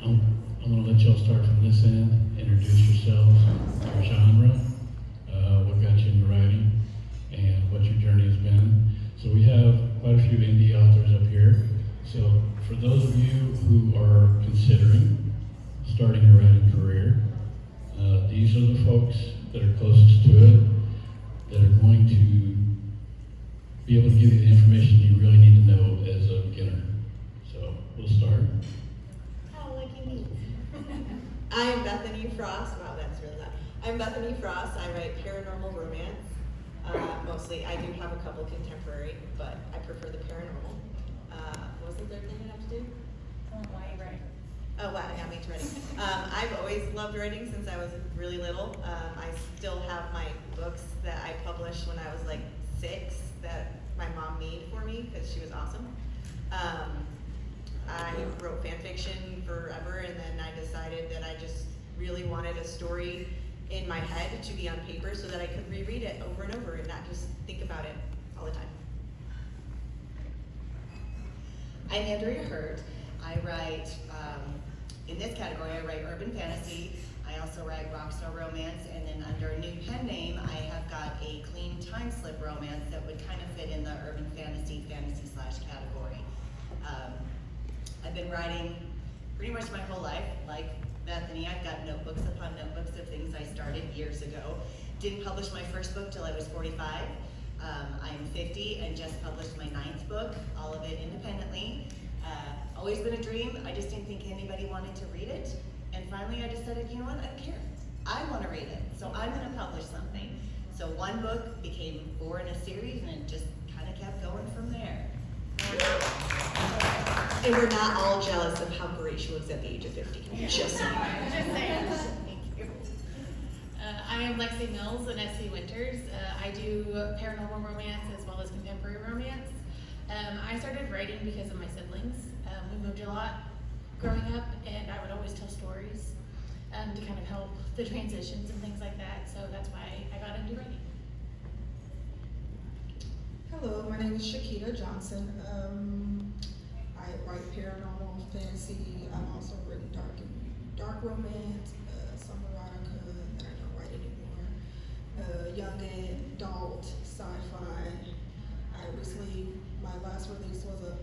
I'm going to let y'all start from this end, introduce yourselves, your genre, what got you into writing, and what your journey has been. So we have quite a few indie authors up here. So for those of you who are considering starting a writing career, these are the folks that are closest to it, that are going to be able to give you the information you really need to know as a beginner. So we'll start. How lucky me. I'm Bethany Frost. Wow, that's really loud. I'm Bethany Frost. I write paranormal romance. Mostly, I do have a couple contemporary, but I prefer the paranormal. What was the third thing I have to do? Why you write? Oh, wow, yeah, me too, writing. I've always loved writing since I was really little. I still have my books that I published when I was like 6 that my mom made for me because she was awesome. I wrote fan fiction forever, and then I decided that I just really wanted a story in my head to be on paper so that I could reread it over and over and not just think about it all the time. I'm ANDREA HURTT. I write, in this category, I write urban fantasy. I also write rockstar romance, and then under a new pen name, I have got a clean time slip romance that would kind of fit in the urban fantasy slash category. I've been writing pretty much my whole life. Like Bethany, I've got notebooks upon notebooks of things I started years ago. Didn't publish my first book till I was 45. I'm 50 and just published my 9th book, all of it independently. Always been a dream. I just didn't think anybody wanted to read it. And finally I decided, you know what, I don't care. I want to read it, so I'm going to publish something. So one book became 4 in a series, and it just kind of kept going from there. And we're not all jealous of how great she looks at the age of 50. Just saying. Thank you. I am Lexi Mills and SC Winters. I do paranormal romance as well as contemporary romance. I started writing because of my siblings. We moved a lot growing up, and I would always tell stories to kind of help the transitions and things like that. So that's why I got into writing. Hello, my name is Shakuita Johnson. I write paranormal fantasy. I've also written dark romance, some erotica that I don't write anymore, young adult sci-fi. My last release was a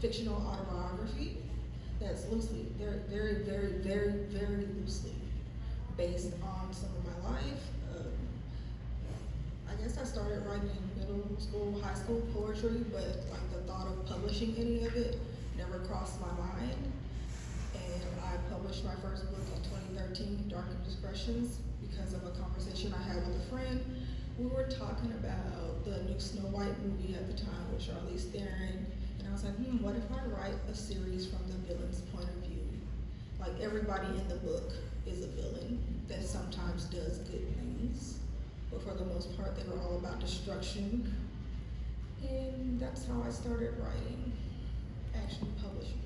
fictional autobiography that's loosely, very loosely based on some of my life. I guess I started writing in middle school, high school poetry, but like the thought of publishing any of it never crossed my mind. And I published my first book in 2013, Dark Indiscretions, because of a conversation I had with a friend. We were talking about the new Snow White movie at the time with Charlize Theron, and I was like, what if I write a series from the villain's point of view? Like everybody in the book is a villain that sometimes does good things, but for the most part, they were all about destruction. And that's how I started writing, actually publishing.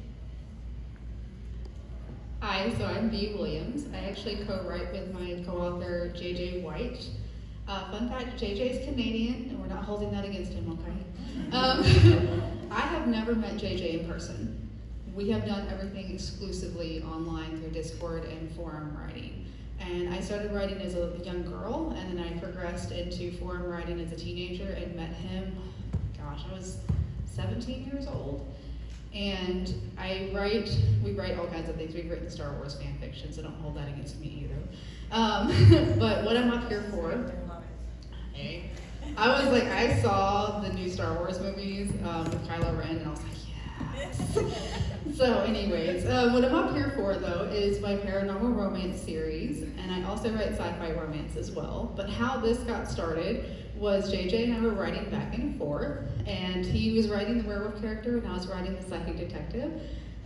Hi, so I'm Bea Williams. I actually co-write with my co-author, JJ White. Fun fact, JJ is Canadian, and we're not holding that against him, okay? I have never met JJ in person. We have done everything exclusively online through Discord and forum writing. And I started writing as a young girl, and then I progressed into forum writing as a teenager and met him, gosh, I was 17 years old. And we write all kinds of things. We've written Star Wars fan fiction, so don't hold that against me either. But what I'm up here for, hey, I saw the new Star Wars movies with Kylo Ren, and I was like, yes. So anyways, what I'm up here for though is my paranormal romance series, and I also write sci-fi romance as well. But how this got started was JJ and I were writing back and forth, and he was writing the werewolf character and I was writing the psychic detective,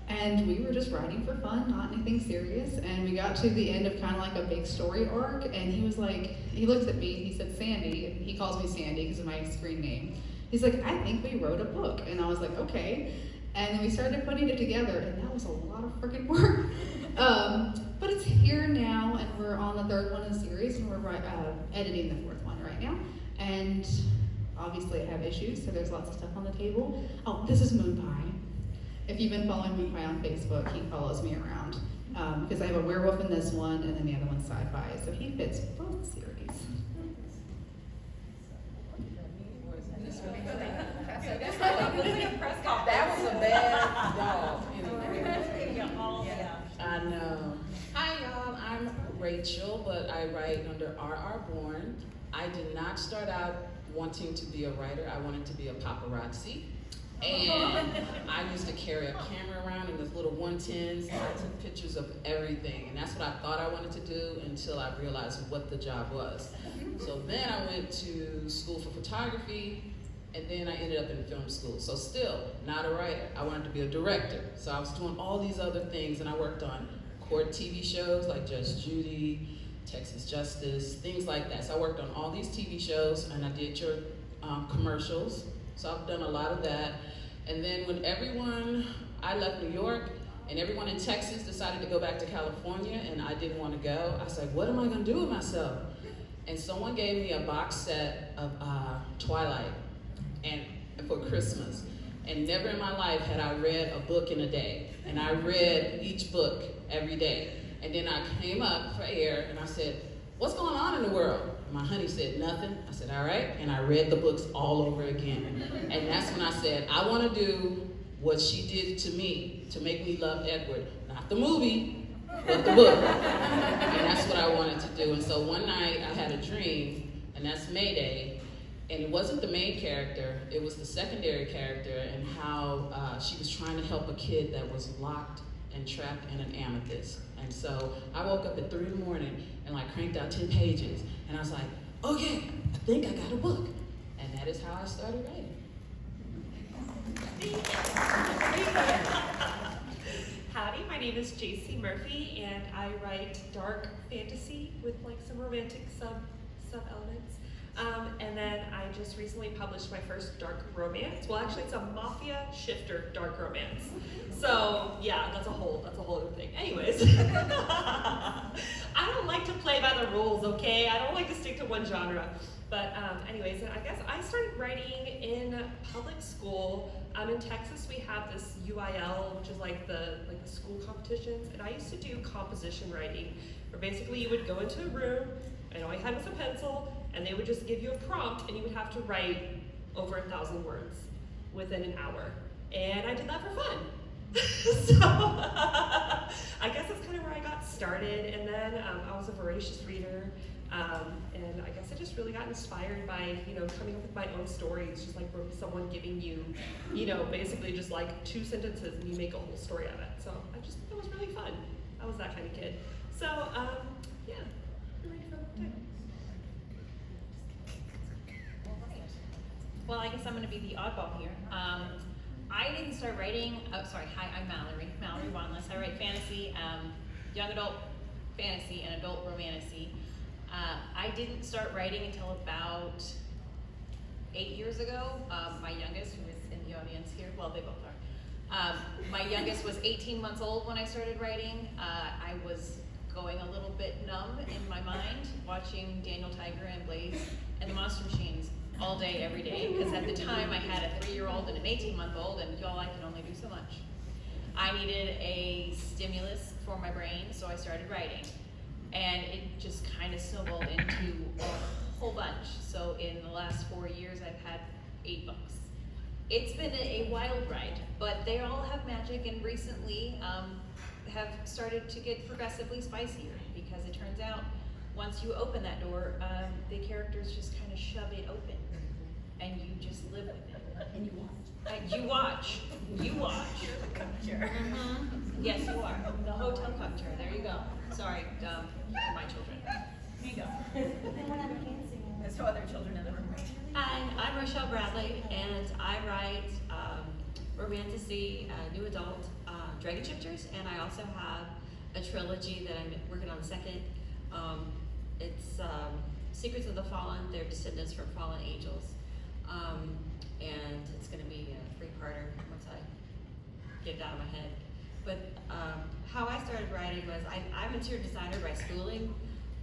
and we were just writing for fun, not anything serious. And we got to the end of kind of like a big story arc, and he was like, he looked at me and he said, Sandy, he calls me Sandy because of my screen name. He's like, I think we wrote a book. And I was like, okay. And then we started putting it together, and that was a lot of freaking work. But it's here now, and we're on the 3rd one in the series, and we're editing the 4th one right now. And obviously I have issues, so there's lots of stuff on the table. Oh, this is Moon Pie. If you've been following MURPHEY on Facebook, he follows me around. Because I have a werewolf in this one, and then the other one's sci-fi, so he fits both series. That was a bad dog. I know. Hi y'all, I'm Rachel, but I write under R.R. Bourne. I did not start out wanting to be a writer. I wanted to be a paparazzi. And I used to carry a camera around in this little 110s, and I took pictures of everything. And that's what I thought I wanted to do until I realized what the job was. So then I went to school for photography, and then I ended up in film school. So still, not a writer. I wanted to be a director. So I was doing all these other things, and I worked on court TV shows like Judge Judy, Texas Justice, things like that. So I worked on all these TV shows, and I did your commercials. So I've done a lot of that. And then when I left New York, and everyone in Texas decided to go back to California, and I didn't want to go, I said, what am I gonna do with myself? And someone gave me a box set of Twilight and for Christmas. And never in my life had I read a book in a day. And I read each book every day. And then I came up for air, and I said, what's going on in the world? My honey said, nothing. I said, all right. And I read the books all over again. And that's when I said, I want to do what she did to me to make me love Edward. Not the movie, but the book. And that's what I wanted to do. And so one night I had a dream, and that's Mayday. And it wasn't the main character, it was the secondary character, and how she was trying to help a kid that was locked and trapped in an amethyst. And so I woke up at 3 in the morning and like cranked out 10 pages. And I was like, okay, I think I got a book. And that is how I started writing. Howdy, my name is JC Murphy, and I write dark fantasy with like some romantic sub-elements. And then I just recently published my first dark romance. Well, actually, it's a mafia shifter dark romance. So yeah, that's a whole other thing. Anyways, I don't like to play by the rules, okay? I don't like to stick to one genre. But anyways, I guess I started writing in public school. In Texas, we have this UIL, which is like the school competitions, and I used to do composition writing, where basically you would go into a room, and all you had was a pencil, and they would just give you a prompt, and you would have to write over 1,000 words within an hour. And I did that for fun. So I guess that's kind of where I got started. And then I was a voracious reader, and I guess I just really got inspired by, coming up with my own stories, just like someone giving you, basically just like 2 sentences and you make a whole story of it. So it was really fun. I was that kind of kid. So yeah, I'm ready for the time. Well, I guess I'm going to be the oddball here. I didn't start writing, hi, I'm Mallory WANLESS. I write fantasy, young adult fantasy and adult romantasy. I didn't start writing until about 8 years ago. My youngest, who is in the audience here, well, they both are. My youngest was 18 months old when I started writing. I was going a little bit numb in my mind, watching Daniel Tiger and Blaze and the Monster Machines all day, every day, because at the time I had a 3-year-old and an 18-month-old, and y'all, I can only do so much. I needed a stimulus for my brain, so I started writing. And it just kind of snowballed into a whole bunch. So in the last 4 years, I've had 8 books. It's been a wild ride, but they all have magic, and recently have started to get progressively spicier, because it turns out once you open that door, the characters just kind of shove it open, and you just live with it. And you watch. You watch. You're the culture. Yes, you are. The hotel culture. There you go. Sorry, my children. Here you go. There's no other children in the room. Hi, I'm Rochelle Bradley, and I write romantasy, new adult, dragon shifters, and I also have a trilogy that I'm working on the second. It's Secrets of the Fallen, they're descendants from fallen angels. And it's gonna be a 3-parter once I get it out of my head. But how I started writing was, I'm an interior designer by schooling,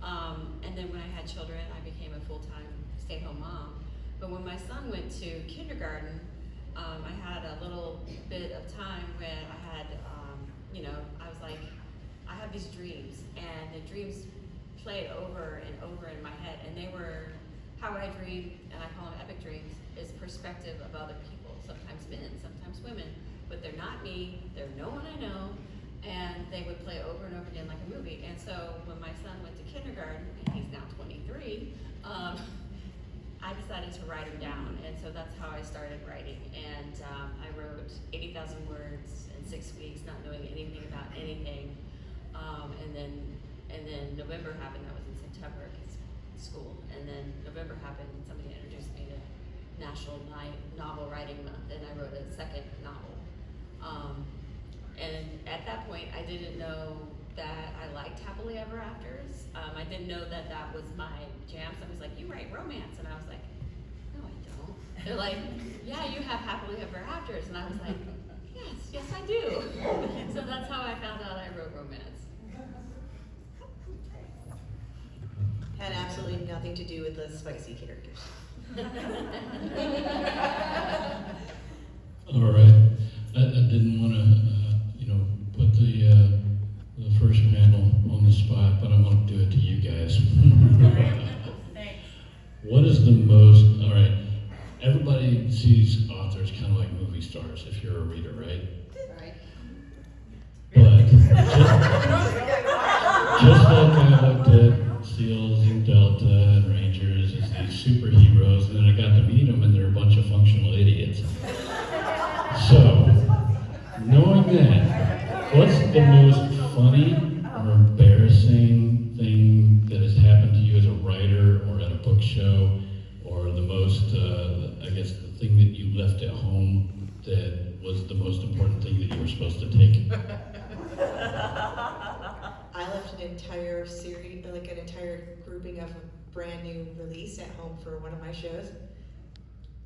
and then when I had children, I became a full-time stay-at-home mom. But when my son went to kindergarten, I had a little bit of time when I had, you know, I was like, I have these dreams, and the dreams played over and over in my head, and they were how I dream, and I call them epic dreams, is perspective of other people, sometimes men, sometimes women, but they're not me, they're no one I know, and they would play over and over again like a movie. And so when my son went to kindergarten, and he's now 23, I decided to write them down, and so that's how I started writing. And I wrote 80,000 words in 6 weeks, not knowing anything about anything. And then November happened. That was in September, 'cause school. And then November happened, and somebody introduced me to National Novel Writing Month, and I wrote a second novel. And at that point, I didn't know that I liked happily ever afters. I didn't know that that was my jam. Somebody was like, "You write romance," and I was like, "No, I don't." They're like, "Yeah, you have happily ever afters," and I was like, "Yes, I do." So that's how I found out I wrote romance. Had absolutely nothing to do with the spicy characters. All right. I didn't want to, put the first panel on the spot, but I'm going to do it to you guys. Thanks. What is the most, all right, everybody sees authors kind of like movie stars if you're a reader, right? Right. But just like I looked at SEALs and Delta and Rangers as these superheroes, and then I got to meet them and they're a bunch of functional idiots. So, knowing that, what's the most funny or embarrassing thing that has happened to you as a writer or at a book show, or the most, the thing that you left at home that was the most important thing that you were supposed to take? I left an entire series, like an entire grouping of a brand new release at home for one of my shows.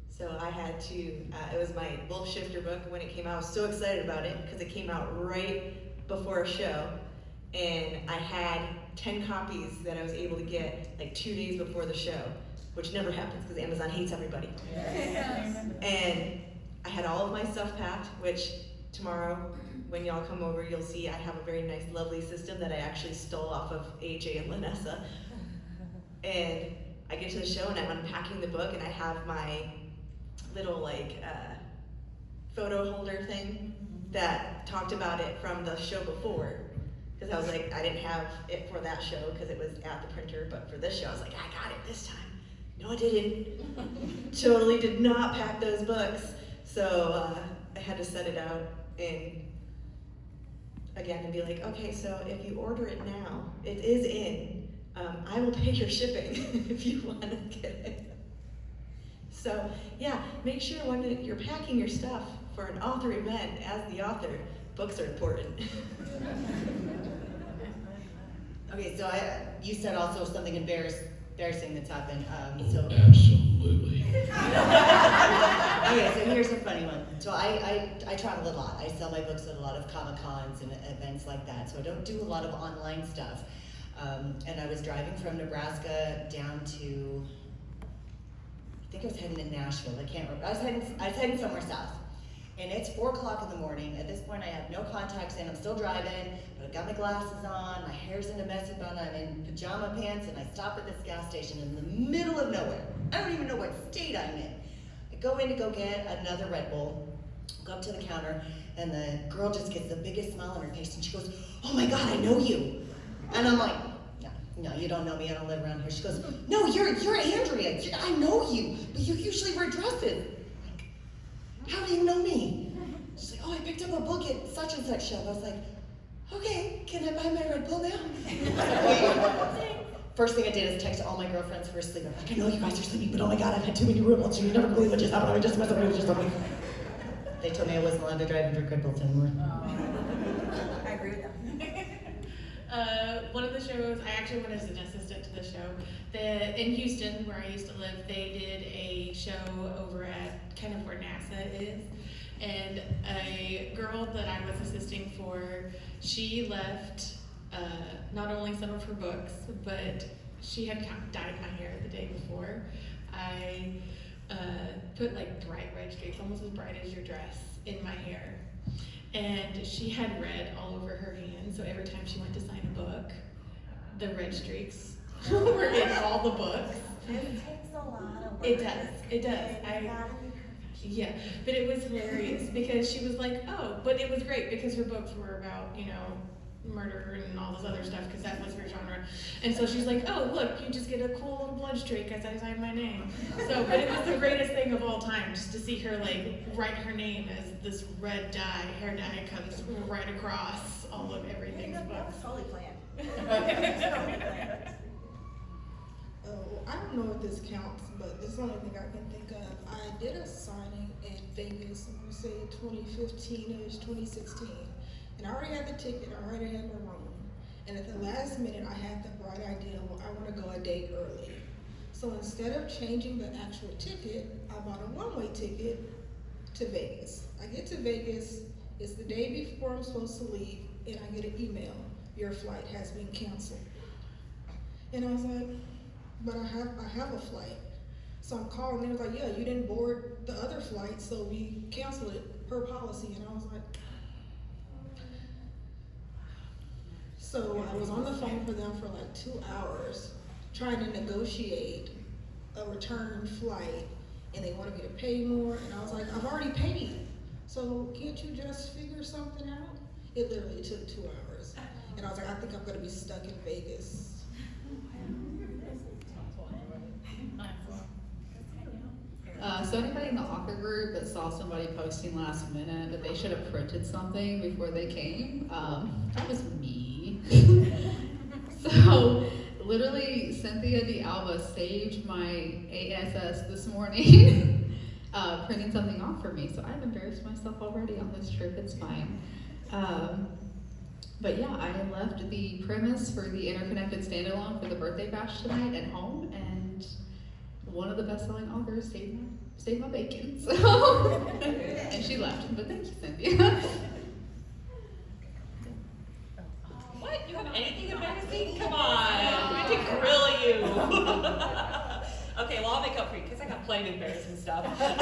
So I had to, it was my Wolf Shifter book. When it came out, I was so excited about it because it came out right before a show. And I had 10 copies that I was able to get like 2 days before the show, which never happens because Amazon hates everybody. Yes. And I had all of my stuff packed, which tomorrow, when y'all come over, you'll see I have a very nice, lovely system that I actually stole off of AJ and Lanessa. And I get to the show and I'm unpacking the book and I have my little photo holder thing that talked about it from the show before. Because I was like, I didn't have it for that show because it was at the printer, but for this show, I was like, I got it this time. No, I didn't. Totally did not pack those books. So I had to set it out and again and be like, okay, so if you order it now, it is in. I will pay your shipping if you want to get it. So yeah, make sure when you're packing your stuff for an author event, as the author, books are important. Okay, so you said also something embarrassing that's happened. Oh, absolutely. Okay, so here's a funny one. So I travel a lot. I sell my books at a lot of Comic-Cons and events like that. So I don't do a lot of online stuff. And I was driving from Nebraska down to, I think I was heading to Nashville. I can't remember. I was heading somewhere south. And it's 4 o'clock in the morning. At this point, I have no contacts in. I'm still driving, but I've got my glasses on. My hair's in a messy bun. I'm in pajama pants, and I stop at this gas station in the middle of nowhere. I don't even know what state I'm in. I go in to go get another Red Bull, go up to the counter, and the girl just gets the biggest smile on her face, and she goes, "Oh my God, I know you." And I'm like, no, you don't know me. I don't live around here. She goes, "No, you're Andrea. I know you, but you usually wear dresses." How do you know me? She's like, "Oh, I picked up a book at such and such show." I was like, "Okay, can I buy my Red Bull now?" First thing I did is text all my girlfriends who were asleep. I'm like, "I know you guys are sleeping, but oh my God, I've had too many rumors. You never believe what just happened. I just messed up. They told me I wasn't allowed to drive and drink Red Bulls anymore. I agree with that. One of the shows, I actually went as an assistant to the show. In Houston, where I used to live, they did a show over at kind of where NASA is. And a girl that I was assisting for, she left not only some of her books, but she had dyed my hair the day before. I put like bright red streaks, almost as bright as your dress, in my hair. And she had red all over her hands, so every time she went to sign a book, the red streaks were in all the books. It takes a lot of work. It does. Yeah, but it was hilarious because she was like, oh, but it was great because her books were about, you know, murder and all this other stuff because that was her genre. And so she's like, oh, look, you just get a cool little blood streak as I sign my name. So, but it was the greatest thing of all time just to see her like write her name as this red dye, hair dye comes right across all of everything's books. Totally planned. Oh, I don't know if this counts, but this is the only thing I can think of. I did a signing in Vegas, I'm gonna say 2015-ish, 2016. And I already had the ticket, I already had my room. And at the last minute, I had the bright idea, well, I wanna go a day early. So instead of changing the actual ticket, I bought a one-way ticket to Vegas. I get to Vegas, it's the day before I'm supposed to leave, and I get an email, your flight has been canceled. And I was like, but I have a flight. So I'm calling, and they was like, yeah, you didn't board the other flight, so we canceled it per policy. And I was like, so I was on the phone for them for like 2 hours trying to negotiate a return flight, and they wanted me to pay more, and I was like, I've already paid, so can't you just figure something out? It literally took 2 hours. And I was like, I think I'm gonna be stuck in Vegas. So anybody in the author group that saw somebody posting last minute that they should have printed something before they came, that was me. So literally Cynthia DeAlba saved my ASS this morning, printing something off for me. So I've embarrassed myself already on this trip, it's fine. But yeah, I left the premise for the interconnected standalone for the birthday bash tonight at home, and one of the best-selling authors saved my bacon. So, and she left, but thank you, Cynthia. What? You have anything embarrassing? Come on, we have to grill you. Okay, well I'll make up for you because I got plenty of embarrassing stuff. That's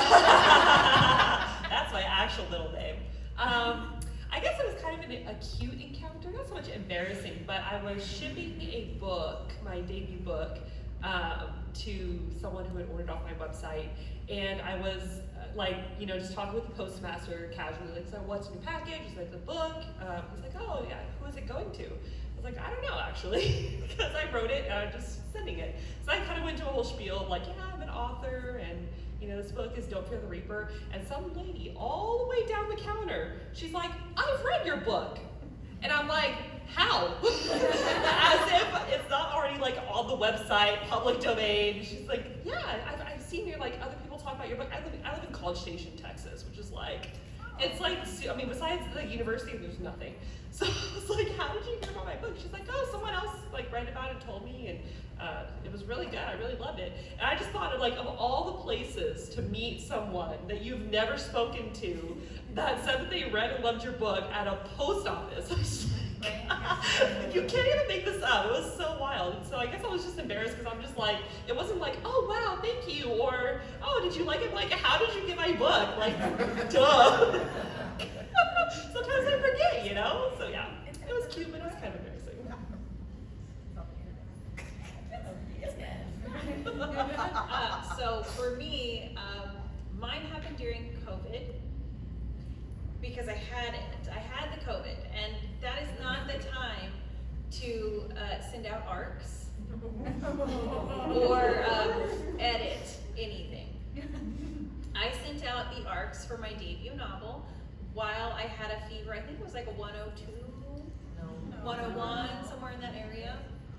my actual middle name. I guess it was kind of a cute encounter, not so much embarrassing, but I was shipping a book, my debut book, to someone who had ordered off my website, and I was just talking with the postmaster casually, like, so what's in your package? He's like, the book. He's like, oh yeah, who is it going to? I was like, I don't know actually, because I wrote it and I'm just sending it. So I kind of went to a whole spiel of like, yeah, I'm an author, and this book is Don't Fear the Reaper, and some lady all the way down the counter, she's like, I've read your book. And I'm like, how? As if it's not already like on the website, public domain. She's like, yeah, I've seen your, like, other people talk about your book. I live in College Station, Texas, which is like, it's like, I mean, besides the university, there's nothing. So I was like, how did you hear about my book? She's like, oh, someone else like read about it and told me, and it was really good. I really loved it. And I just thought of like, of all the places to meet someone that you've never spoken to that said that they read and loved your book at a post office. I was like, you can't even make this up. It was so wild. So I guess I was just embarrassed because I'm just like, it wasn't like, oh wow, thank you, or oh, did you like it? Like, how did you get my book? Like, duh. Sometimes I forget, So yeah, it was cute, but it was kind of embarrassing. So for me, mine happened during COVID because I had it. I had the COVID, and that is not the time to send out ARCs or edit anything. I sent out the ARCs for my debut novel while I had a fever. I think it was like a 102, 101, somewhere in that area.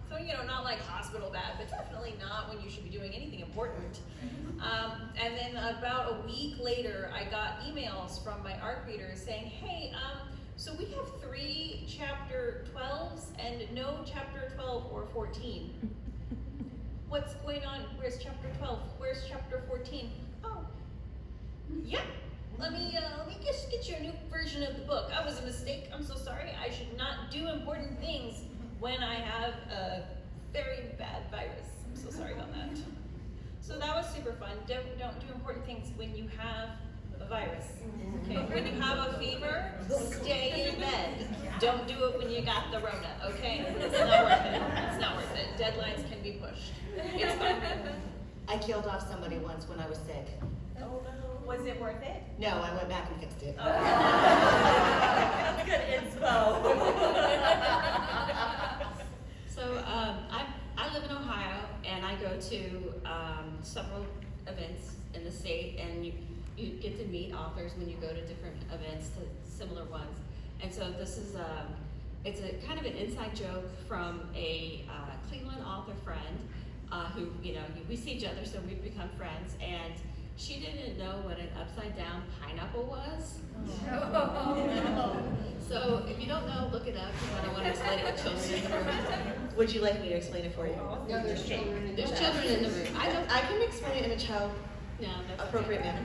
So, not like hospital bad, but definitely not when you should be doing anything important. And then about a week later, I got emails from my ARC readers saying, hey, so we have 3 chapter 12s and no chapter 12 or 14. What's going on? Where's chapter 12? Where's chapter 14? Oh, yeah. Let me just get you a new version of the book. That was a mistake. I'm so sorry. I should not do important things when I have a very bad virus. I'm so sorry about that. So that was super fun. Don't do important things when you have a virus. Okay, when you have a fever, stay in bed. Don't do it when you got the Rona, okay? It's not worth it. It's not worth it. Deadlines can be pushed. It's fine. I killed off somebody once when I was sick. Oh no. Was it worth it? No, I went back and fixed it. That's good inspo. So I live in Ohio, and I go to several events in the state, and you get to meet authors when you go to different events, to similar ones. And so this is it's a kind of an inside joke from a Cleveland author friend who, we see each other, so we've become friends, and she didn't know what an upside down pineapple was. So if you don't know, look it up, because I don't want to explain it to children in the room. Would you like me to explain it for you? No, there's children in the There's children in the room. I can explain it in a child No, that's appropriate manner.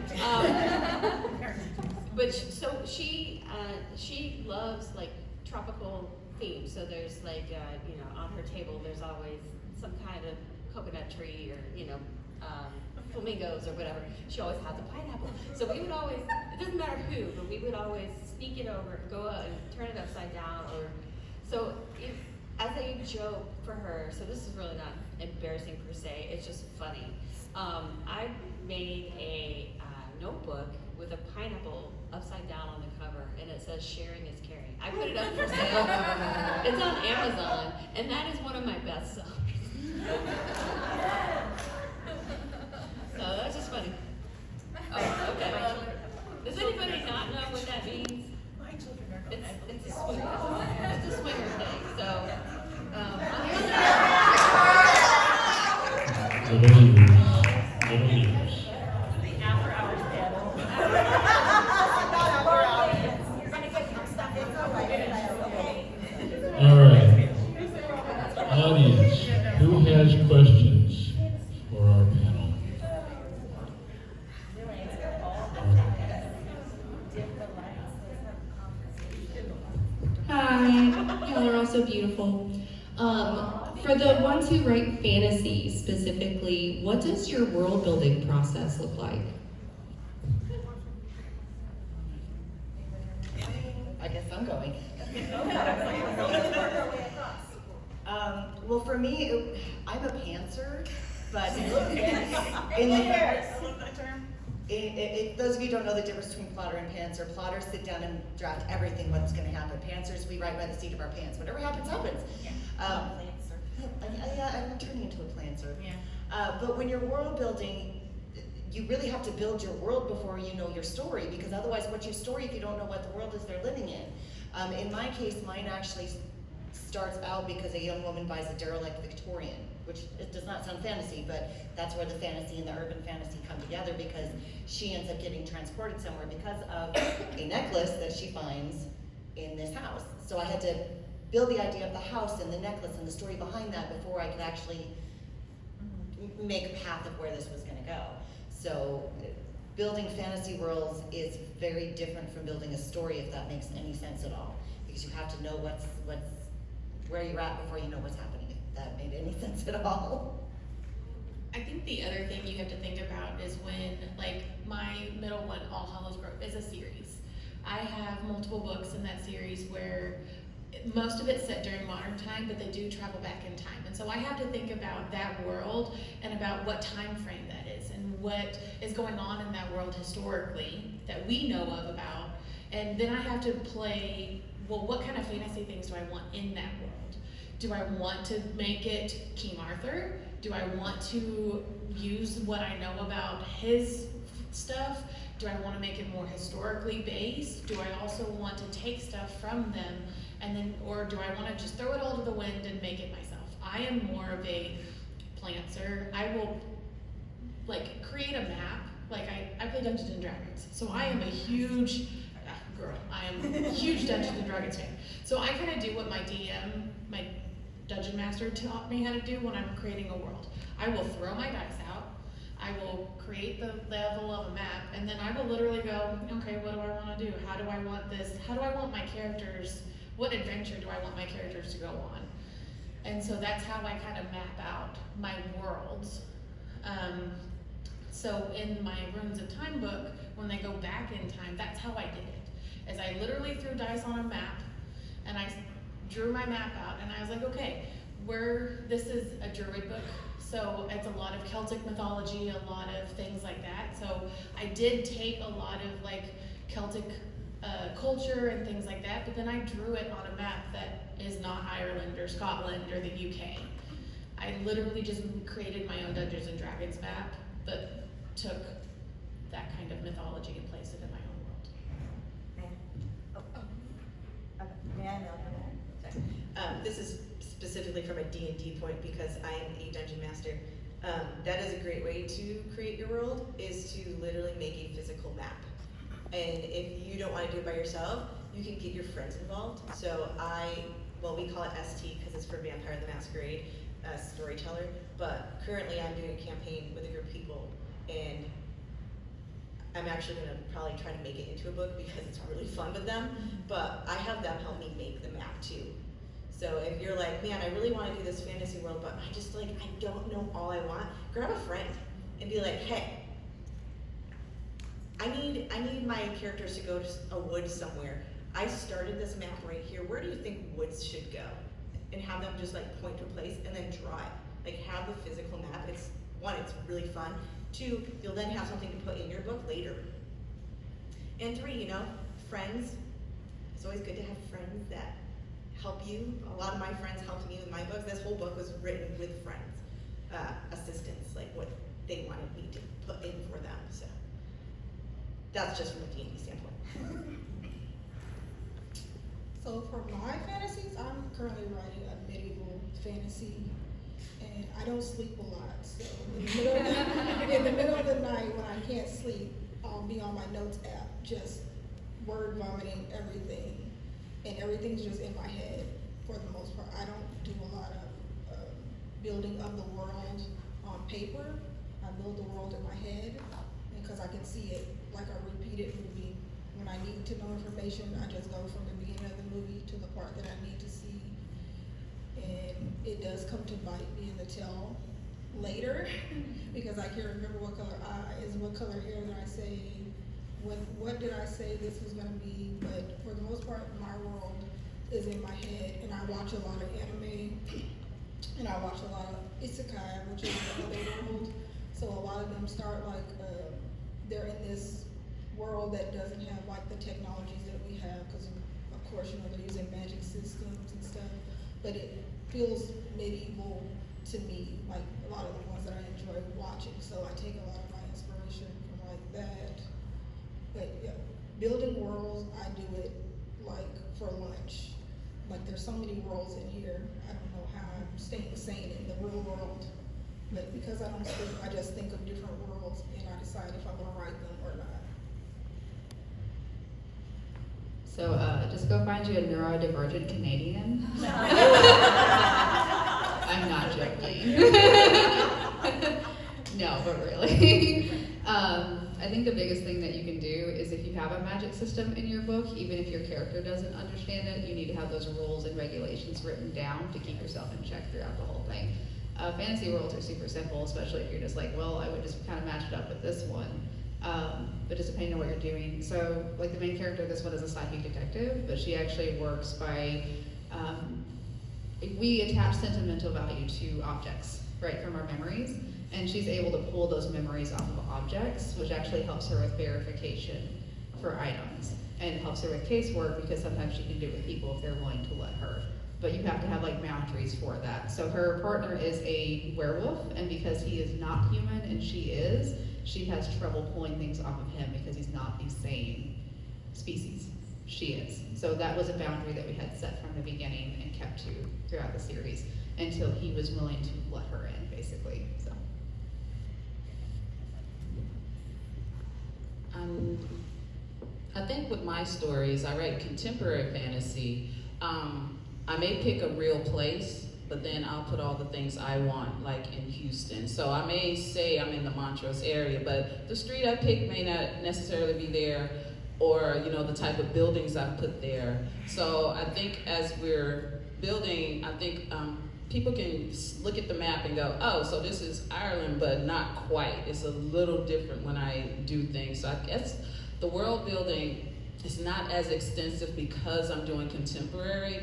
But she loves like tropical themes. So there's like on her table there's always some kind of coconut tree or flamingos or whatever. She always has a pineapple. So we would always, it doesn't matter who, but we would always sneak it over, go out and turn it upside down, or so as a joke for her. So this is really not embarrassing per se. It's just funny. I made a notebook with a pineapple upside down on the cover, and it says "Sharing is caring." I put it up for sale. It's on Amazon, and that is one of my best sellers. So that's just funny. Oh, okay. Does anybody not know what that means? My children are It's a swinger. It's a swinger thing. So on the other Little ears. Little ears. the after hours panel. You're gonna get some stuff in okay? All right. Audience, who has questions for our panel? Hi, y'all are all so beautiful. For the ones who write fantasy specifically, what does your world building process look like? I guess I'm going. Well, for me, I'm a pantser, but those of you who don't know the difference between plotter and pantser, plotters sit down and draft everything what's going to happen. Pantsers, we write by the seat of our pants. Whatever happens, happens. I'm turning into a planter. But when you're world building, you really have to build your world before you know your story, because otherwise, what's your story if you don't know what the world is they're living in? In my case, mine actually starts out because a young woman buys a derelict Victorian, which it does not sound fantasy, but that's where the fantasy and the urban fantasy come together, because she ends up getting transported somewhere because of a necklace that she finds in this house. So I had to build the idea of the house and the necklace and the story behind that before I could actually make a path of where this was going to go. So building fantasy worlds is very different from building a story, if that makes any sense at all, because you have to know where you're at before you know what's happening, if that made any sense at all. I think the other thing you have to think about is when, like, my middle one, All Hallows Grove, is a series. I have multiple books in that series where most of it's set during modern time, but they do travel back in time. And so I have to think about that world and about what time frame that is and what is going on in that world historically that we know of about. And then I have to play, well, what kind of fantasy things do I want in that world? Do I want to make it King Arthur? Do I want to use what I know about his stuff? Do I want to make it more historically based? Do I also want to take stuff from them and then, or do I want to just throw it all to the wind and make it myself? I am more of a plantser. I will like create a map. Like I play Dungeons and Dragons, so I am a huge girl. I am a huge Dungeons and Dragons fan. So I kind of do what my DM, my Dungeon Master taught me how to do when I'm creating a world. I will throw my dice out. I will create the level of a map, and then I will literally go, okay, what do I want to do? How do I want this? How do I want my characters? What adventure do I want my characters to go on? And so that's how I kind of map out my worlds. So in my Runes of Time book, when they go back in time, that's how I did it. Is I literally threw dice on a map, and I drew my map out, and I was like, okay, this is a Druid book, so it's a lot of Celtic mythology, a lot of things like that. So I did take a lot of like Celtic culture and things like that, but then I drew it on a map that is not Ireland or Scotland or the UK. I literally just created my own Dungeons and Dragons map that took that kind of mythology and placed it in my own world. May I know? This is specifically from a D&D point because I am a dungeon master. That is a great way to create your world, is to literally make a physical map. And if you don't want to do it by yourself, you can get your friends involved. So we call it ST because it's for Vampire the Masquerade Storyteller. But currently I'm doing a campaign with a group of people, and I'm actually going to probably try to make it into a book because it's really fun with them. But I have them help me make the map too. So if you're like, man, I really want to do this fantasy world, but I don't know all I want, grab a friend and be like, hey, I need my characters to go to a wood somewhere. I started this map right here. Where do you think woods should go? And have them just like point to a place and then draw it. Like have the physical map. It's really fun. 2, you'll then have something to put in your book later. And 3, friends. It's always good to have friends that help you. A lot of my friends helped me with my books. This whole book was written with friends, assistants, like what they wanted me to put in for them. So that's just from a D&D standpoint. So for my fantasies, I'm currently writing a medieval fantasy, and I don't sleep a lot. So in the middle of the night when I can't sleep, I'll be on my notes app, just word vomiting everything. And everything's just in my head for the most part. I don't do a lot of building of the world on paper. I build the world in my head because I can see it like a repeated movie. When I need to know information, I just go from the beginning of the movie to the part that I need to see. And it does come to bite me in the tail later because I can't remember what color eye is, what color hair did I say, what did I say this was gonna be, but for the most part, my world is in my head, and I watch a lot of anime, and I watch a lot of isekai, which is the other world. So a lot of them start like, they're in this world that doesn't have like the technologies that we have, because of course, they're using magic systems and stuff, but it feels medieval to me, like a lot of the ones that I enjoy watching, so I take a lot of my inspiration from like that. But yeah, building worlds, I do it like for lunch. Like there's so many worlds in here, I don't know how I'm staying sane in the real world. But because I don't sleep, I just think of different worlds and I decide if I want to write them or not. So just go find you a neurodivergent Canadian. I'm not joking. No, but really. I think the biggest thing that you can do is if you have a magic system in your book, even if your character doesn't understand it, you need to have those rules and regulations written down to keep yourself in check throughout the whole thing. Fantasy worlds are super simple, especially if you're just like, well, I would just kind of match it up with this one. But just depending on what you're doing. So like the main character of this one is a psychic detective, but she actually works by, we attach sentimental value to objects, right, from our memories. And she's able to pull those memories off of objects, which actually helps her with verification for items. And it helps her with casework because sometimes she can do it with people if they're willing to let her. But you have to have like boundaries for that. So her partner is a werewolf, and because he is not human and she is, she has trouble pulling things off of him because he's not the same species. She is. So that was a boundary that we had set from the beginning and kept to throughout the series until he was willing to let her in, basically. So. I think with my stories, I write contemporary fantasy. I may pick a real place, but then I'll put all the things I want, like in Houston. So I may say I'm in the Montrose area, but the street I pick may not necessarily be there, or the type of buildings I've put there. So I think as we're building, I think people can look at the map and go, oh, so this is Ireland, but not quite. It's a little different when I do things. So I guess the world building is not as extensive because I'm doing contemporary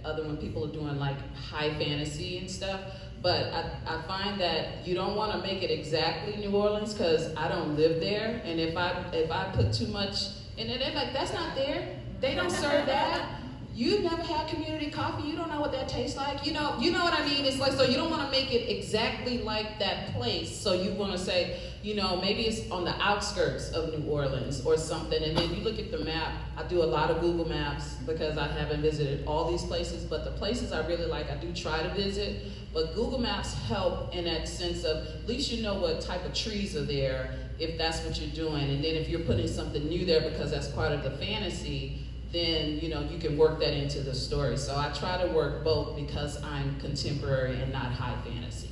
when people are doing like high fantasy and stuff. But I find that you don't want to make it exactly New Orleans because I don't live there. And if I put too much, and then they're like, that's not there. They don't serve that. You've never had community coffee. You don't know what that tastes like. You know what I mean? It's like, so you don't want to make it exactly like that place. So you want to say, maybe it's on the outskirts of New Orleans or something. And then you look at the map. I do a lot of Google Maps because I haven't visited all these places, but the places I really like, I do try to visit. But Google Maps help in that sense of, at least you know what type of trees are there if that's what you're doing. And then if you're putting something new there because that's part of the fantasy, then you can work that into the story. So I try to work both because I'm contemporary and not high fantasy.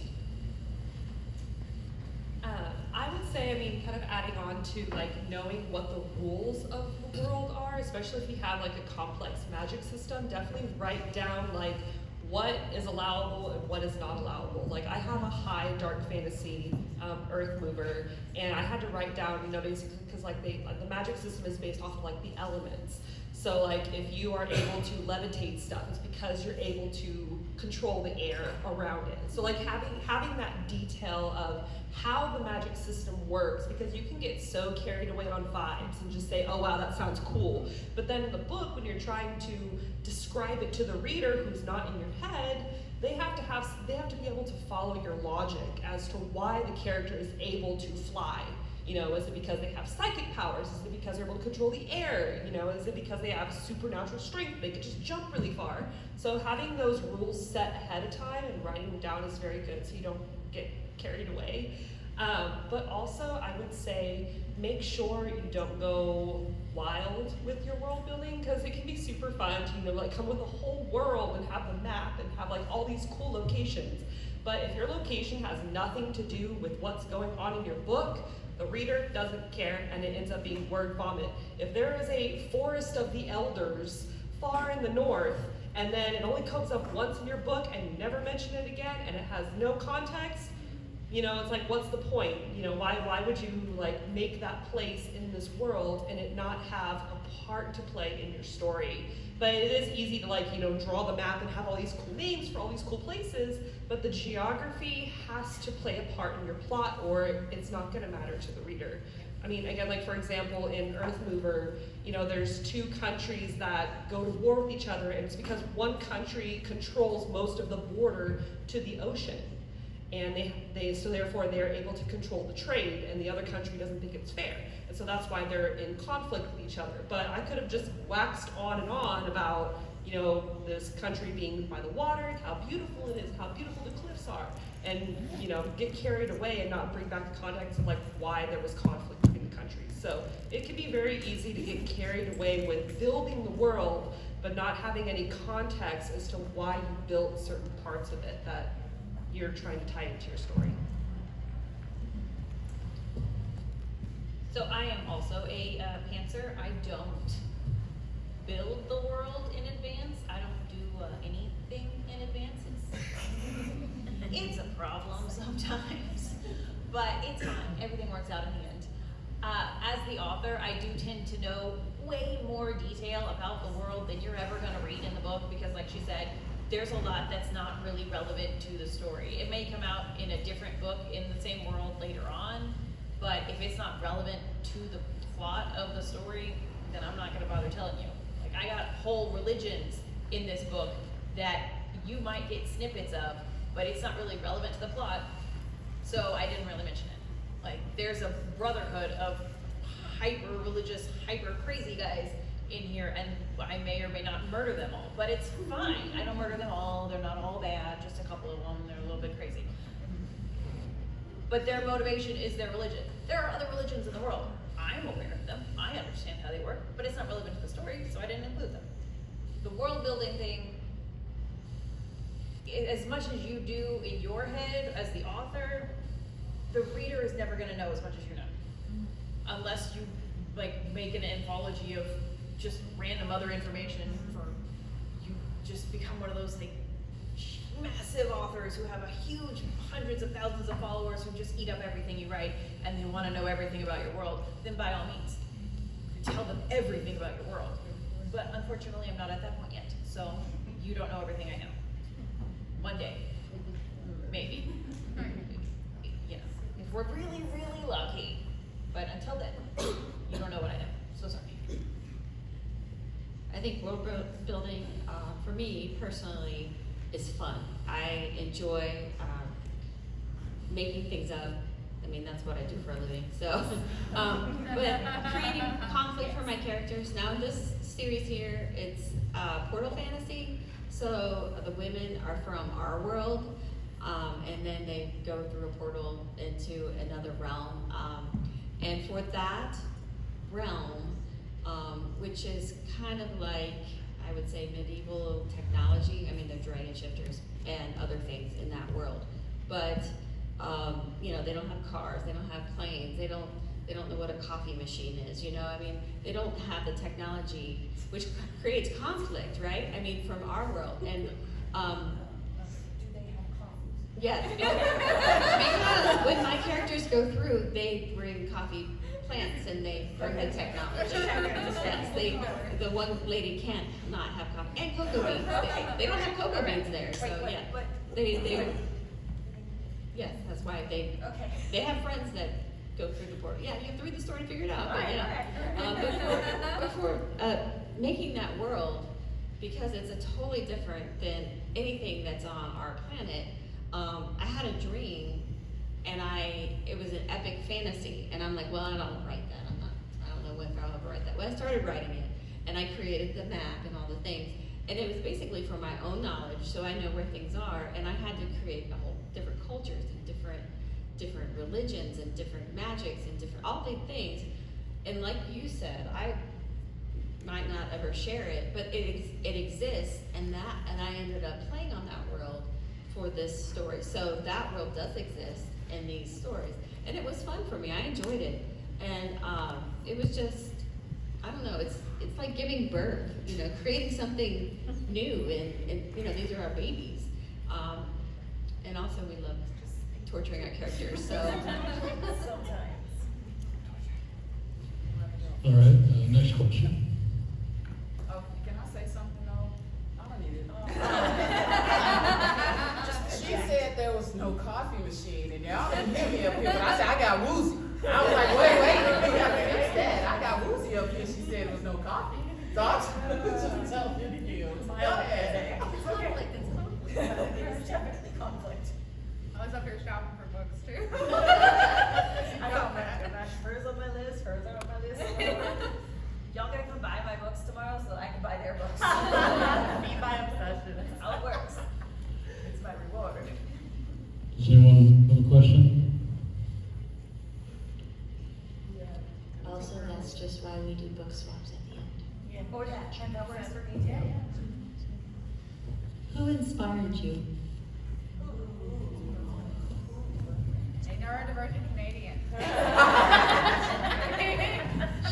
I would say, kind of adding on to like knowing what the rules of the world are, especially if you have like a complex magic system, definitely write down like what is allowable and what is not allowable. Like I have a high dark fantasy earth mover, and I had to write down, basically because like the magic system is based off of like the elements. So like if you are able to levitate stuff, it's because you're able to control the air around it. So like having that detail of how the magic system works, because you can get so carried away on vibes and just say, oh wow, that sounds cool. But then in the book, when you're trying to describe it to the reader who's not in your head, they have to be able to follow your logic as to why the character is able to fly. Is it because they have psychic powers? Is it because they're able to control the air? Is it because they have supernatural strength? They could just jump really far. So having those rules set ahead of time and writing them down is very good so you don't get carried away. But also I would say make sure you don't go wild with your world building, because it can be super fun to like come with a whole world and have the map and have like all these cool locations. But if your location has nothing to do with what's going on in your book, the reader doesn't care, and it ends up being word vomit. If there is a forest of the elders far in the north, and then it only comes up once in your book and you never mention it again, and it has no context, it's like, what's the point? Why would you like make that place in this world and it not have a part to play in your story? But it is easy to like, draw the map and have all these cool names for all these cool places, but the geography has to play a part in your plot or it's not gonna matter to the reader. Again, like for example, in Earth Mover, there's two countries that go to war with each other, and it's because one country controls most of the border to the ocean. And so therefore they're able to control the trade, and the other country doesn't think it's fair. And so that's why they're in conflict with each other. But I could have just waxed on and on about, this country being by the water, how beautiful it is, how beautiful the cliffs are, and, get carried away and not bring back the context of like why there was conflict between the countries. So it can be very easy to get carried away with building the world, but not having any context as to why you built certain parts of it that you're trying to tie into your story. So I am also a pantser. I don't build the world in advance. I don't do anything in advance. It's a problem sometimes, but it's fine. Everything works out in the end. As the author, I do tend to know way more detail about the world than you're ever going to read in the book, because like she said, there's a lot that's not really relevant to the story. It may come out in a different book in the same world later on, but if it's not relevant to the plot of the story, then I'm not gonna bother telling you. Like I got whole religions in this book that you might get snippets of, but it's not really relevant to the plot, so I didn't really mention it. Like there's a brotherhood of hyper-religious, hyper-crazy guys in here, and I may or may not murder them all, but it's fine. I don't murder them all. They're not all bad, just a couple of them. They're a little bit crazy. But their motivation is their religion. There are other religions in the world. I'm aware of them. I understand how they work, but it's not relevant to the story, so I didn't include them. The world building thing, as much as you do in your head as the author, the reader is never gonna know as much as you know. Unless you like make an anthology of just random other information, for you just become one of those like, massive authors who have a huge hundreds of thousands of followers who just eat up everything you write and they want to know everything about your world, then by all means, tell them everything about your world. But unfortunately, I'm not at that point yet, so you don't know everything I know. One day, maybe. You know, if we're really, really lucky. But until then, you don't know what I know. So sorry. I think world building, for me personally, is fun. I enjoy making things up. I mean, that's what I do for a living. So, but creating conflict for my characters. Now in this series here, it's portal fantasy. So the women are from our world, and then they go through a portal into another realm. And for that realm, which is kind of like, I would say, medieval technology. I mean, they're dragon shifters and other things in that world. But, you know, they don't have cars, they don't have planes, they don't know what a coffee machine is, you know? I mean, they don't have the technology, which creates conflict, right? I mean, from our world. And, Do they have coffee? yes, because when my characters go through, they bring coffee plants and they bring the technology. Yes, the one lady can't not have coffee and cocoa beans. They don't have cocoa beans there, so yeah. They yes, that's why they have friends that go through the portal. Yeah, you have to read the story to figure it out. But yeah, before making that world, because it's a totally different than anything that's on our planet. I had a dream. And it was an epic fantasy, and I'm like, well, I don't write that. I don't know if I'll ever write that. Well, I started writing it, and I created the map and all the things, and it was basically for my own knowledge, so I know where things are, and I had to create a whole different cultures and different religions and different magics and different all the things. And like you said, I might not ever share it, but it exists, and I ended up playing on that world for this story. So that world does exist in these stories, and it was fun for me. I enjoyed it, and it was just, I don't know, it's like giving birth, you know, creating something new, and you know, these are our babies, and also we love torturing our characters. So Sometimes. All right, next question. Oh, can I say something though? I don't need it. She said there was no coffee machine, and y'all didn't hear me up here, but I said I got woozy. I was like, wait, we gotta fix that. I got woozy up here. She said there was no coffee. So I'm trying to tell you again. Go ahead. It's conflict, it's conflict. There's definitely conflict. I was up here shopping for books too. I got hers on my list, hers are on my list. Y'all gonna come buy my books tomorrow so that I can buy their books. Feed my obsession. That's how it works. It's my reward. Does anyone have a question? Also, that's just why we do book swaps at the end. Yeah. Or that, and that works for me too. Who inspired you? A neurodivergent Canadian.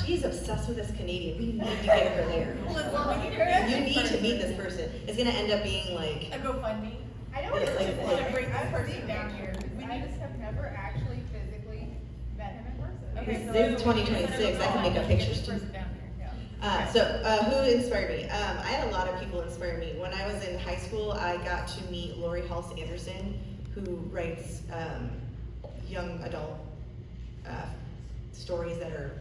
She's obsessed with this Canadian. We need to get her there. You need to meet this person. It's gonna end up being like. A GoFundMe. I know Yeah, like- I've heard it down here. I just have never actually physically met him in person. Okay, so This is 2026. I can make up pictures too. Person down here, yeah. Who inspired me? I had a lot of people inspire me. When I was in high school, I got to meet Lori Halse Anderson, who writes young adult stories that are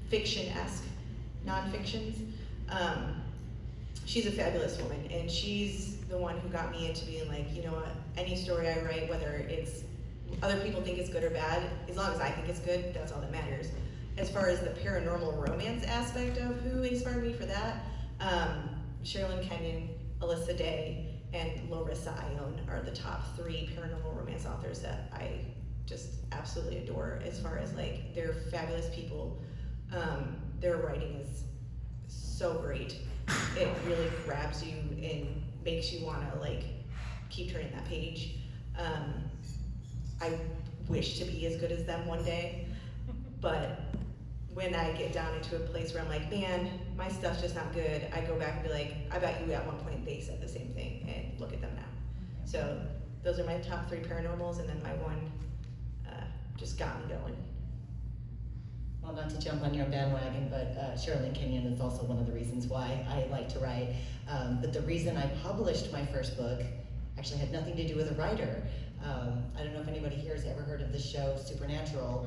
fiction-esque, non-fictions. She's a fabulous woman, and she's the one who got me into being like, you know what, any story I write, whether it's other people think it's good or bad, as long as I think it's good, that's all that matters. As far as the paranormal romance aspect of who inspired me for that, Sherilyn Kenyon, Alyssa Day, and Larissa Ione are the top 3 paranormal romance authors that I just absolutely adore. As far as like, they're fabulous people. Their writing is so great. It really grabs you and makes you want to like keep turning that page. I wish to be as good as them one day, but when I get down into a place where I'm like, man, my stuff's just not good, I go back and be like, I bet you at one point they said the same thing, and look at them now. So those are my top 3 paranormals, and then my one just got me going. Well, not to jump on your bandwagon, but Shirley Kenyon is also one of the reasons why I like to write. But the reason I published my first book actually had nothing to do with a writer. I don't know if anybody here has ever heard of the show Supernatural.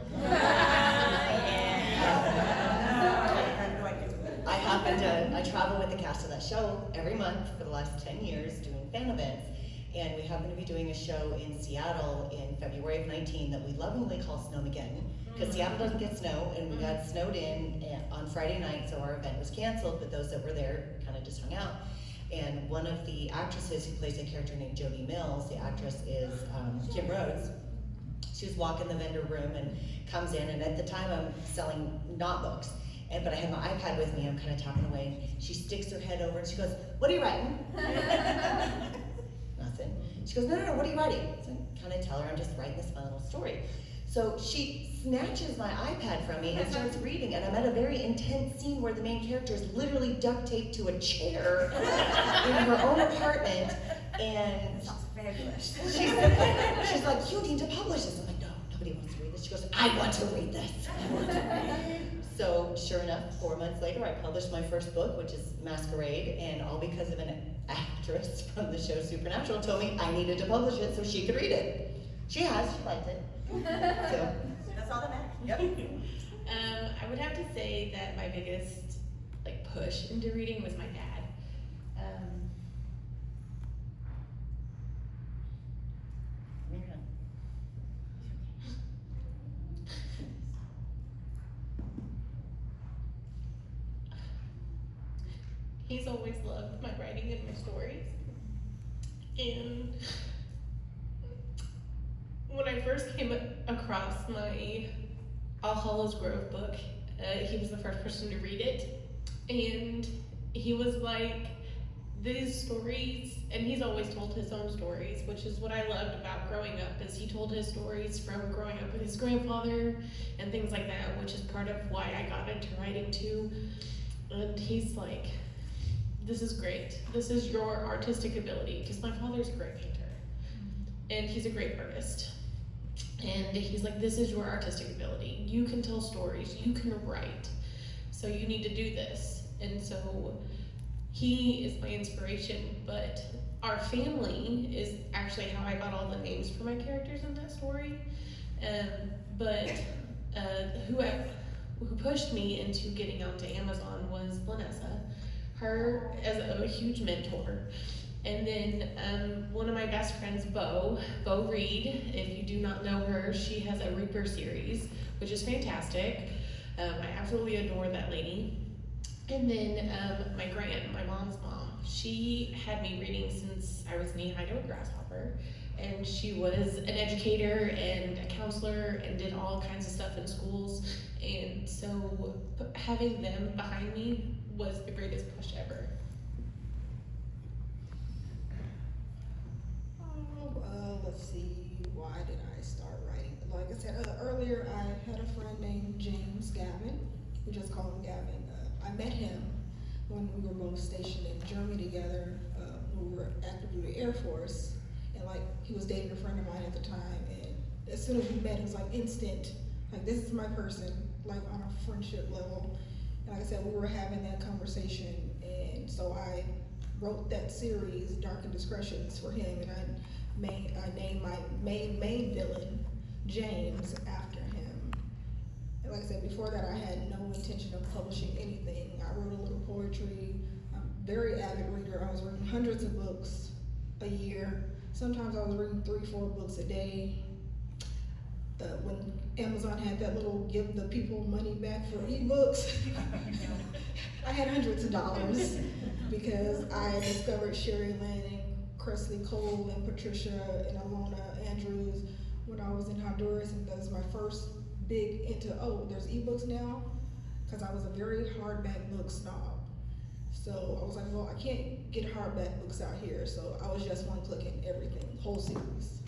I travel with the cast of that show every month for the last 10 years doing fan events. And we happen to be doing a show in Seattle in February of 19 that we lovingly call Snowmageddon, because Seattle doesn't get snow, and we got snowed in on Friday night, so our event was canceled, but those that were there kind of just hung out. And one of the actresses who plays a character named Jody Mills, the actress is Kim Rhodes. She was walking the vendor room and comes in, and at the time I'm selling not books, but I had my iPad with me, I'm kind of tapping away. She sticks her head over and she goes, "What are you writing?" Nothing. She goes, no, what are you writing? So I kind of tell her I'm just writing this fun little story. So she snatches my iPad from me and starts reading, and I'm at a very intense scene where the main character is literally duct taped to a chair in her own apartment, and Sounds fabulous. she's like, "You need to publish this." I'm like, "No, nobody wants to read this." She goes, "I want to read this. I want to read it." So sure enough, 4 months later, I published my first book, which is Masquerade, and all because of an actress from the show Supernatural told me I needed to publish it so she could read it. She has, she liked it. So That's all that matters. Yep. I would have to say that my biggest push into reading was my dad. He's always loved my writing and my stories. And when I first came across my All Hallows Grove book, he was the first person to read it. And he was like, these stories, and he's always told his own stories, which is what I loved about growing up, is he told his stories from growing up with his grandfather and things like that, which is part of why I got into writing too. And he's like, this is great. This is your artistic ability, because my father's a great painter, and he's a great artist. And he's like, this is your artistic ability. You can tell stories, you can write, so you need to do this. And so he is my inspiration, but our family is actually how I got all the names for my characters in that story. But who pushed me into getting onto Amazon was Vanessa. Her as a huge mentor. And then one of my best friends, Bo Reed, if you do not know her, she has a Reaper series, which is fantastic. I absolutely adore that lady. And then my mom's mom, she had me reading since I was knee-high to a grasshopper. And she was an educator and a counselor and did all kinds of stuff in schools. And so having them behind me was the greatest push ever. Let's see, why did I start writing? Like I said earlier, I had a friend named James Gavin. We just call him Gavin. I met him when we were both stationed in Germany together. We were active duty Air Force, and he was dating a friend of mine at the time. And as soon as we met, it was instant. This is my person, on a friendship level. And like I said, we were having that conversation, and so I wrote that series, Dark Indiscretions, for him, and I named my main villain, James, after him. And like I said, before that, I had no intention of publishing anything. I wrote a little poetry. I'm a very avid reader. I was reading hundreds of books a year. Sometimes I was reading 3-4 books a day. When Amazon had that little give the people money back for ebooks, I had hundreds of dollars because I discovered Sherry Lanning, Cresley Cole, and Patricia and Alona Andrews when I was in Honduras, and that was my first big into, there's ebooks now, because I was a very hardback book snob. So I was like, well, I can't get hardback books out here, so I was just one-clicking everything, whole series,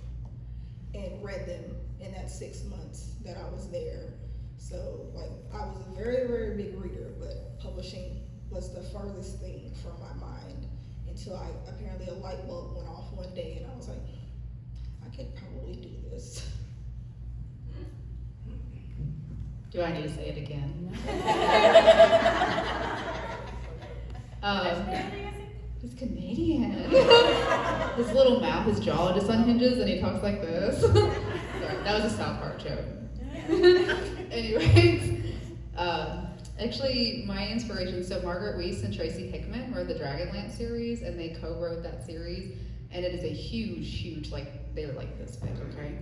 and read them in that 6 months that I was there. So I was a very, very big reader, but publishing was the furthest thing from my mind. until apparently a light bulb went off one day and I was like, I could probably do this. Do I need to say it again? He's Canadian. His little mouth, his jaw just unhinges and he talks like this. Sorry, that was a South Park joke. Anyways, actually my inspiration, so Margaret Weiss and Tracy Hickman wrote the Dragonlance series and they co-wrote that series, and it is a huge, like, they're like this big, okay?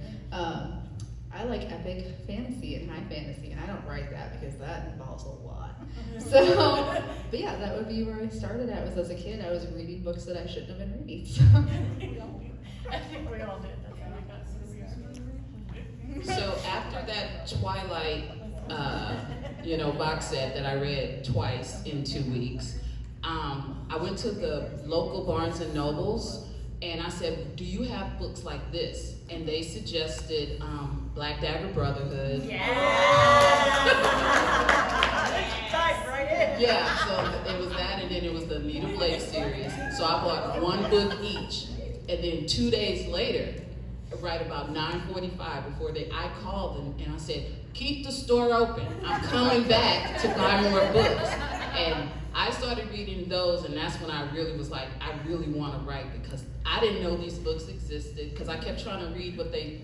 I like epic fantasy and high fantasy, and I don't write that because that involves a lot. So, but yeah, that would be where I started at, was as a kid, I was reading books that I shouldn't have been reading, so. I think we all did. That's how we got so weird. So after that Twilight, box set that I read twice in 2 weeks, I went to the local Barnes and Nobles and I said, do you have books like this? And they suggested Black Dagger Brotherhood. Yeah. Right in. Yeah, so it was that, and then it was the Anita Blake series. So I bought one book each, and then 2 days later, right about 9:45 before I called them and I said, keep the store open. I'm coming back to buy more books. And I started reading those, and that's when I really was like, I really want to write, because I didn't know these books existed, because I kept trying to read what they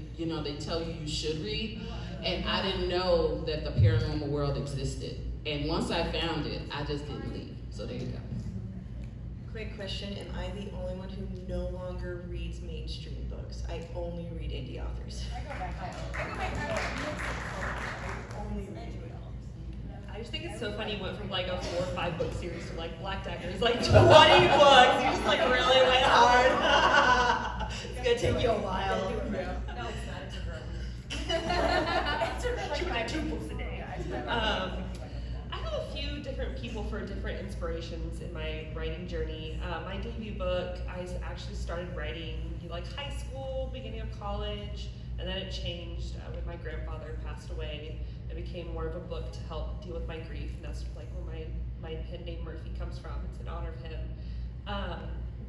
tell you should read, and I didn't know that the paranormal world existed. And once I found it, I just didn't leave. So there you go. Quick question, am I the only one who no longer reads mainstream books? I only read indie authors. I just think it's so funny you went from like a 4 or 5 book series to like Black Dagger's like 20 books. You just like really went hard. It's gonna take you a while. No, it's not. It's a girl. She would have 2 books a day. I have a few different people for different inspirations in my writing journey. My debut book, I actually started writing in like high school, beginning of college, and then it changed when my grandfather passed away. It became more of a book to help deal with my grief, and that's like where my pen name Murphy comes from. It's in honor of him.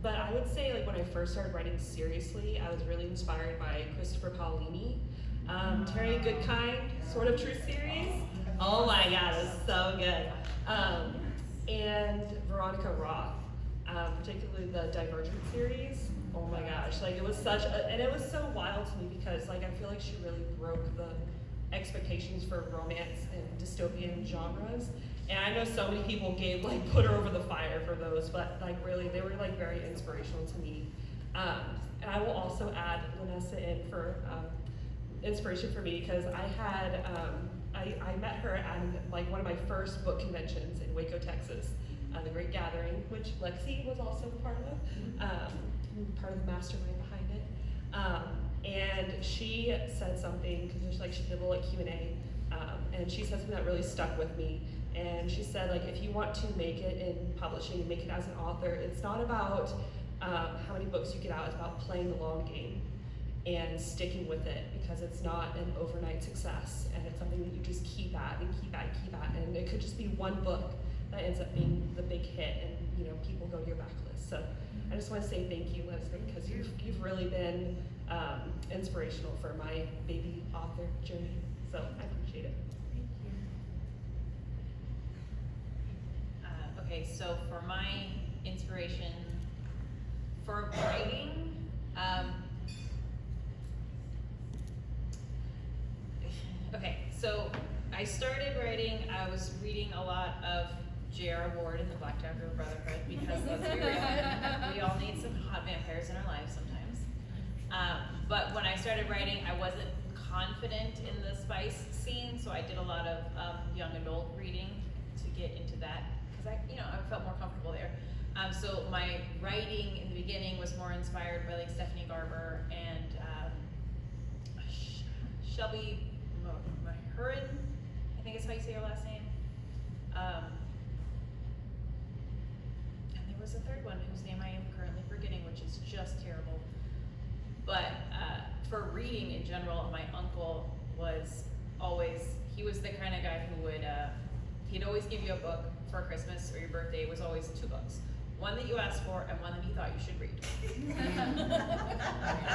But I would say, like, when I first started writing seriously, I was really inspired by Christopher Paolini. Terry Goodkind, Sort of Truth series. Oh my God, it's so good. And Veronica Roth, particularly the Divergent series. Oh my gosh, like it was and it was so wild to me because like I feel like she really broke the expectations for romance and dystopian genres. And I know so many people put her over the fire for those, but like really, they were like very inspirational to me. And I will also add Vanessa in for inspiration for me because I met her at like one of my first book conventions in Waco, Texas, the Great Gathering, which Lexi was also part of the mastermind behind it. And she said something, because she did a little Q&A, and she said something that really stuck with me. And she said, like, if you want to make it in publishing and make it as an author, it's not about how many books you get out, it's about playing the long game and sticking with it, because it's not an overnight success, and it's something that you just keep at and keep at and keep at, and it could just be one book that ends up being the big hit, and people go to your backlist. So I just want to say thank you, Leslie, because you've really been inspirational for my baby author journey. So I appreciate it. Okay, so for my inspiration for writing, okay, so I started writing, I was reading a lot of J.R. Ward and the Black Dagger Brotherhood, because let's be real, we all need some hot vampires in our lives sometimes. But when I started writing, I wasn't confident in the spice scene, so I did a lot of young adult reading to get into that, because I felt more comfortable there. So my writing in the beginning was more inspired by like Stephanie Garber and Shelby Hurin, I think is how you say her last name. And there was a third one whose name I am currently forgetting, which is just terrible. But for reading in general, my uncle was always, he was the kind of guy who would, he'd always give you a book for Christmas or your birthday. It was always 2 books. one that you asked for, and one that you thought you should read. And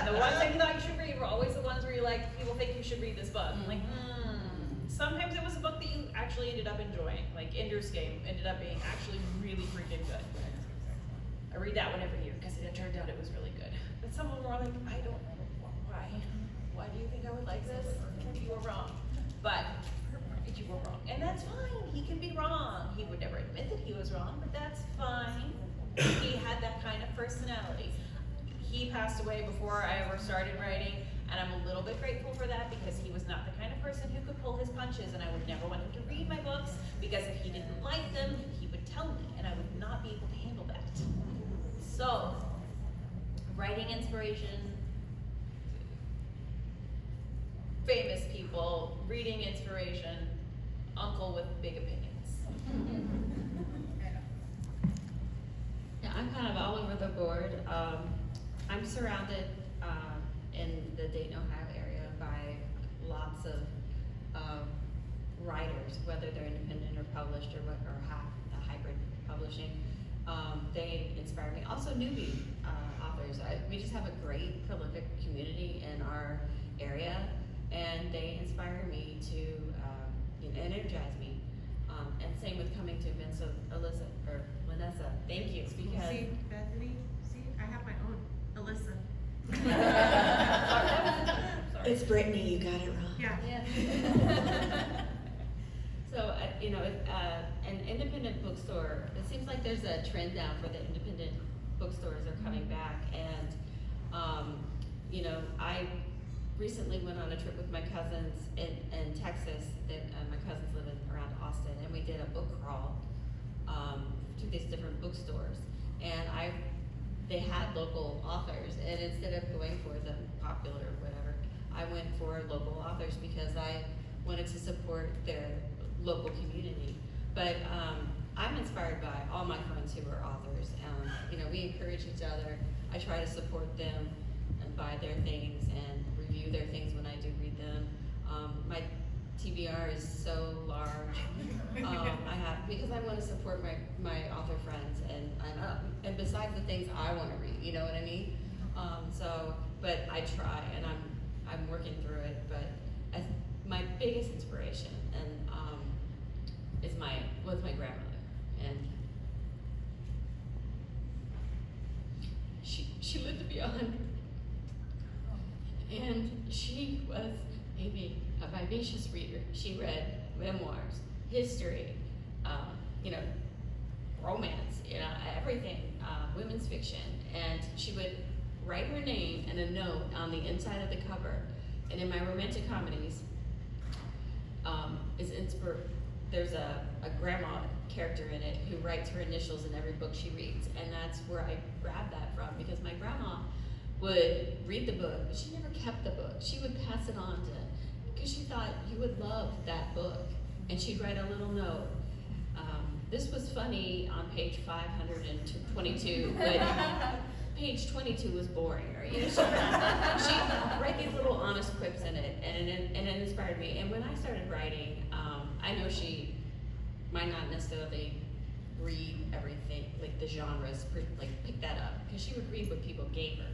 the ones that you thought you should read were always the ones where you're like, people think you should read this book. I'm like, Sometimes it was a book that you actually ended up enjoying, like Ender's Game ended up being actually really freaking good. I read that one every year because it turned out it was really good. But some of them were like, I don't know why. Why do you think I would like this? You were wrong. But you were wrong. And that's fine. He can be wrong. He would never admit that he was wrong, but that's fine. He had that kind of personality. He passed away before I ever started writing, and I'm a little bit grateful for that because he was not the kind of person who could pull his punches, and I would never want him to read my books because if he didn't like them, he would tell me, and I would not be able to handle that. So, writing inspiration, famous people, reading inspiration, uncle with big opinions. Yeah, I'm kind of all over the board. I'm surrounded in the Dayton, Ohio area by lots of writers, whether they're independent or published or hybrid publishing. They inspire me. Also newbie authors. We just have a great prolific community in our area, and they inspire me to and energize me. And same with coming to events of Vanessa. Thank you. Because See, Bethany, I have my own. Alyssa. Sorry. It's Brittany, you got it wrong. Yeah. So, an independent bookstore, it seems like there's a trend now for the independent bookstores are coming back. And, I recently went on a trip with my cousins in Texas. My cousins live around Austin, and we did a book crawl to these different bookstores. And they had local authors, and instead of going for the popular or whatever, I went for local authors because I wanted to support their local community. But I'm inspired by all my friends who are authors. We encourage each other. I try to support them and buy their things and review their things when I do read them. My TBR is so large. Because I want to support my author friends and besides the things I want to read, you know what I mean? But I try and I'm working through it. But my biggest inspiration was my grandmother, and she lived to be 100, and she was a vivacious reader. She read memoirs, history, romance, everything, women's fiction, and she would write her name and a note on the inside of the cover. And in my romantic comedies, there's a grandma character in it who writes her initials in every book she reads, and that's where I grabbed that from, because my grandma would read the book, but she never kept the book. She would pass it on because she thought you would love that book, and she'd write a little note. This was funny on page 522, but page 22 was boring. She'd write these little honest quips in it, and it inspired me. And when I started writing, I know she might not necessarily read everything, like the genres, like pick that up, because she would read what people gave her.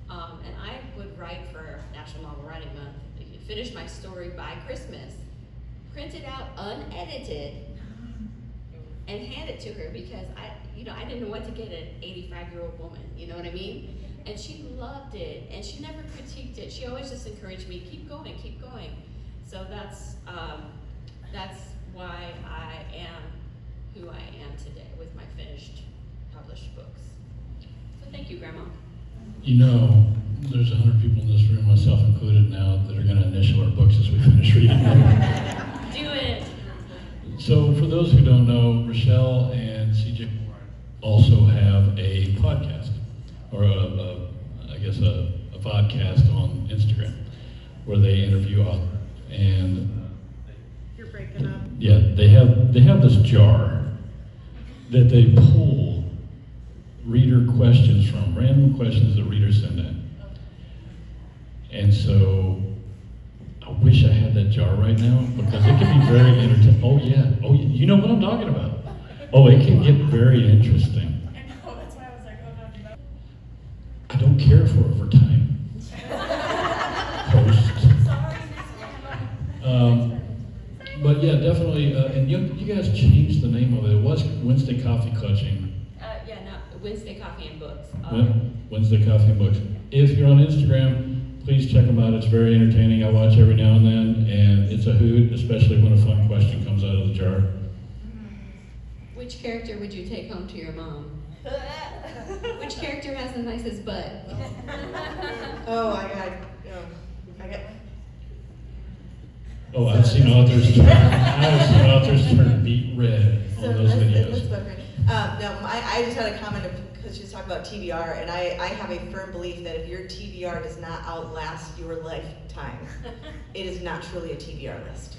And I would write for National Novel Writing Month, finish my story by Christmas, print it out unedited, and hand it to her because I didn't know what to get an 85-year-old woman, you know what I mean? And she loved it, and she never critiqued it. She always just encouraged me, keep going, keep going. So that's why I am who I am today with my finished, published books. So thank you, Grandma. There's 100 people in this room, myself included now, that are going to initial our books as we finish reading them. Do it. So for those who don't know, Rochelle and CJ also have a podcast, or a vodcast on Instagram, where they interview authors. And You're breaking up. yeah, they have this jar that they pull reader questions from, random questions that readers send in. And so I wish I had that jar right now, because it can be very entertaining. Oh yeah, you know what I'm talking about. Oh, it can get very interesting. Wednesday Coffee Clutching. Yeah, no, Wednesday Coffee and Books. Wednesday Coffee and Books. If you're on Instagram, please check them out. It's very entertaining. I watch every now and then, and it's a hoot, especially when a fun question comes out of the jar. Which character would you take home to your mom? Which character has the nicest butt? Oh, I got. Oh, I've seen authors turn beet red on those videos. No, I just had a comment because she was talking about TBR, and I have a firm belief that if your TBR does not outlast your lifetime, it is not truly a TBR list.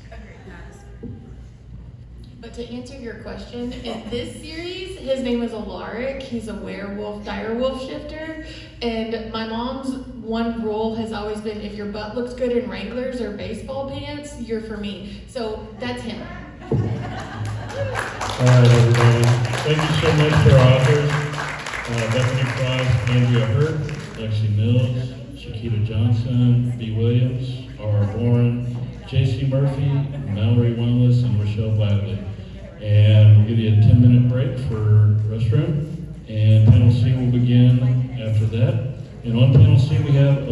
But to answer your question, in this series, his name is Alaric. He's a werewolf, direwolf shifter. And my mom's one rule has always been, if your butt looks good in Wranglers or baseball pants, you're for me. So that's him. All right, everybody. Thank you so much to our authors. Bethany Frost, ANDREA HURTT, LEXI Mills, Shakuita Johnson, B. Williams, R. Bourne, J.C. Murphy, MALLORY, WANLESS, and Rochelle Bradley. And we'll give you a 10-minute break for restroom. And panel C will begin after that. And on panel C we have